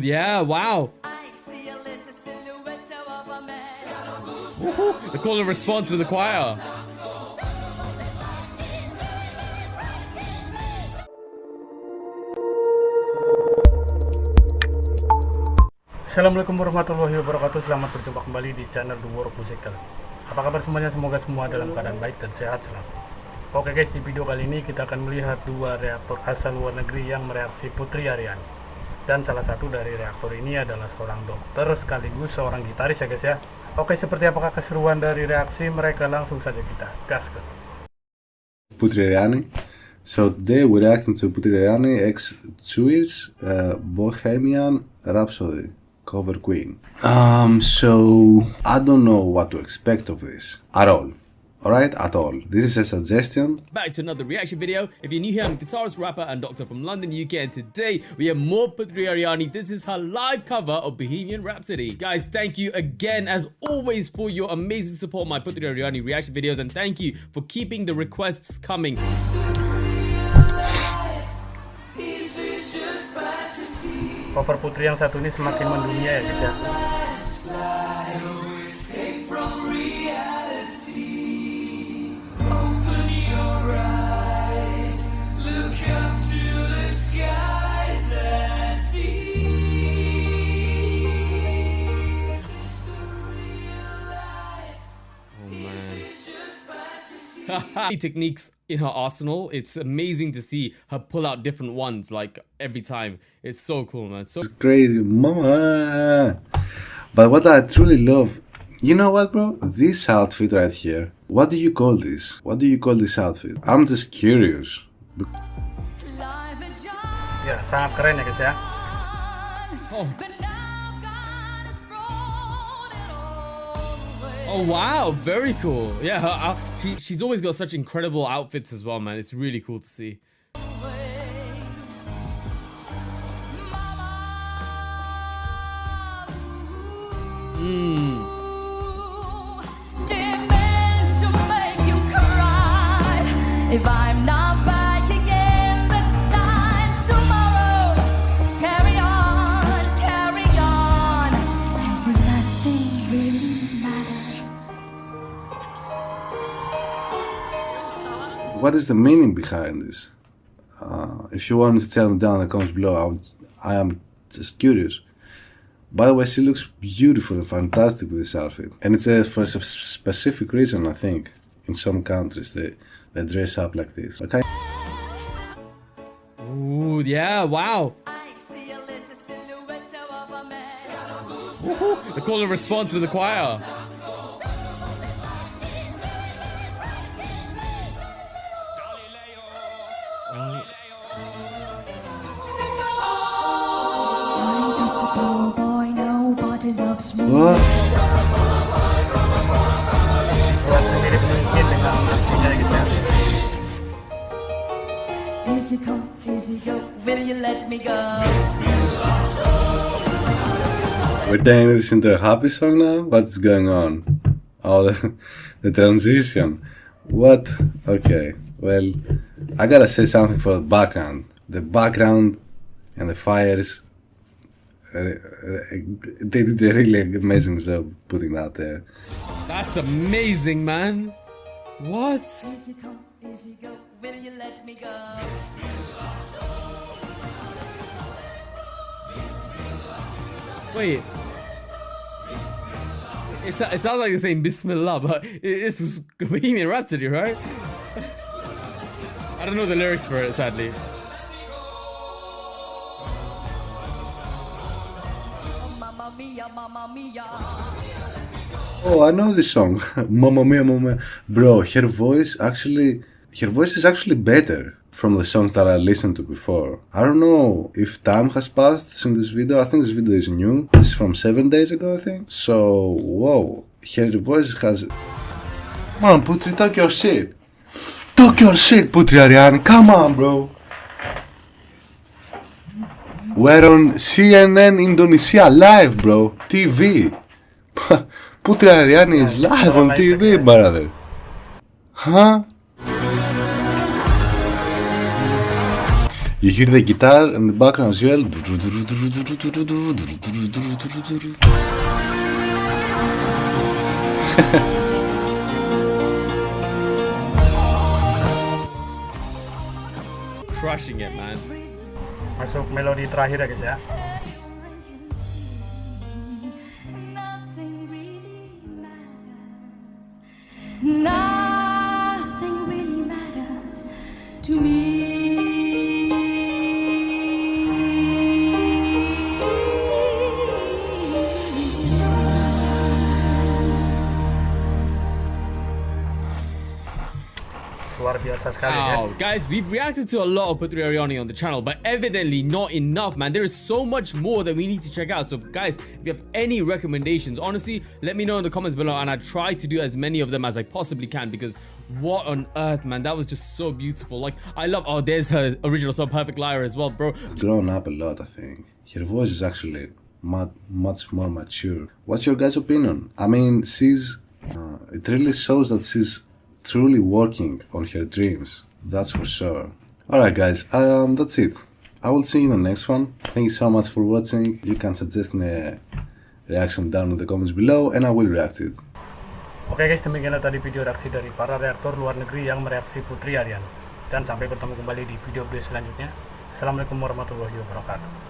yeah, wow. The call and response with the choir. Assalamualaikum warahmatullahi wabarakatuh. Selamat berjumpa kembali di channel The World Musical. Apa kabar semuanya? Semoga semua dalam keadaan baik dan sehat selalu. Oke guys, di video kali ini kita akan melihat dua reaktor asal luar negeri yang mereaksi Putri Ariani. Dan salah satu dari reaktor ini adalah seorang dokter sekaligus seorang gitaris ya guys ya. Oke, seperti apakah keseruan dari reaksi mereka? Langsung saja kita gaskan. Putri Ariani. So today we're reacting to Putri Ariani X Suir's Bohemian Rhapsody cover queen. So I don't know what to expect of this at all. Alright, at all. This is a suggestion. Back to another reaction video. If you're new here, I'm a guitarist, rapper, and doctor from London, UK, and today we have more Putri Ariani. This is her live cover of Bohemian Rhapsody. Guys, thank you again, as always, for your amazing support on my Putri Ariani reaction videos, and thank you for keeping the requests coming. Cover Putri yang satu ini semakin mendunia ya guys ya. Techniques in her arsenal. It's amazing to see her pull out different ones like every time. It's so cool, man. So It's crazy, mama. But what I truly love, you know what, bro? This outfit right here. What do you call this? What do you call this outfit? I'm just curious. Ya, sangat keren ya guys ya. oh. Oh wow, very cool. Yeah, she's always got such incredible outfits as well, man. It's really cool to see. If I'm not back again this time tomorrow, carry on, as if nothing really matters. What is the meaning behind this? If you want me to tell me down in the comments below, I am just curious. By the way, she looks beautiful and fantastic with this outfit. And it's for a specific reason, I think. In some countries, they dress up like this. Okay. Ooh, yeah, wow. The call and response with the choir. I'm just a poor boy, nobody loves me. What? Mirip mungkin dengan aslinya ya guys ya. Easy come, easy go, will you let me go? We're turning this into a happy song now? What's going on? Oh, the transition. What? Okay, well, I gotta say something for the background. The background and the fires, they did a really amazing job putting that there. That's amazing, man. What? Easy come, easy go, will you let me go? Wait. It sounds like they're saying Bismillah, but this is Bohemian Rhapsody, right? I don't know the lyrics for it, sadly. Mamma mia, mamma mia. Oh, I know this song. Mamma mia, mamma mia. Bro, her voice is actually better from the songs that I listened to before. I don't know if time has passed since this video. I think this video is new. This is from 7 days ago, I think. So, whoa. Her voice has... Come on, Putri, talk your shit. Talk your shit, Putri Ariani. Come on, bro. We're on CNN Indonesia live, bro. TV. Putri Ariani is live on TV, brother. Huh? You hear the guitar in the background as well. Crushing it, man. Masuk melodi terakhir ya guys ya. Nothing really matters to me. Luar biasa sekali ya. Wow, guys, we've reacted to a lot of Putri Ariani on the channel, but evidently not enough, man. There is so much more that we need to check out. So, guys, if you have any recommendations, honestly, let me know in the comments below, and I try to do as many of them as I possibly can, because what on earth, man? That was just so beautiful. Like, I love, oh, there's her original song, Perfect Liar, as well, bro. Grown up a lot, I think. Her voice is actually much more mature. What's your guys' opinion? I mean, it really shows that she's truly working on her dreams, that's for sure. Alright guys, that's it. I will see you in the next one. Thank you so much for watching. You can suggest me a reaction down in the comments below and I will react to it. Oke guys, demikianlah tadi video reaksi dari para reaktor luar negeri yang mereaksi Putri Ariani. Dan sampai bertemu kembali di video selanjutnya. Assalamualaikum warahmatullahi wabarakatuh.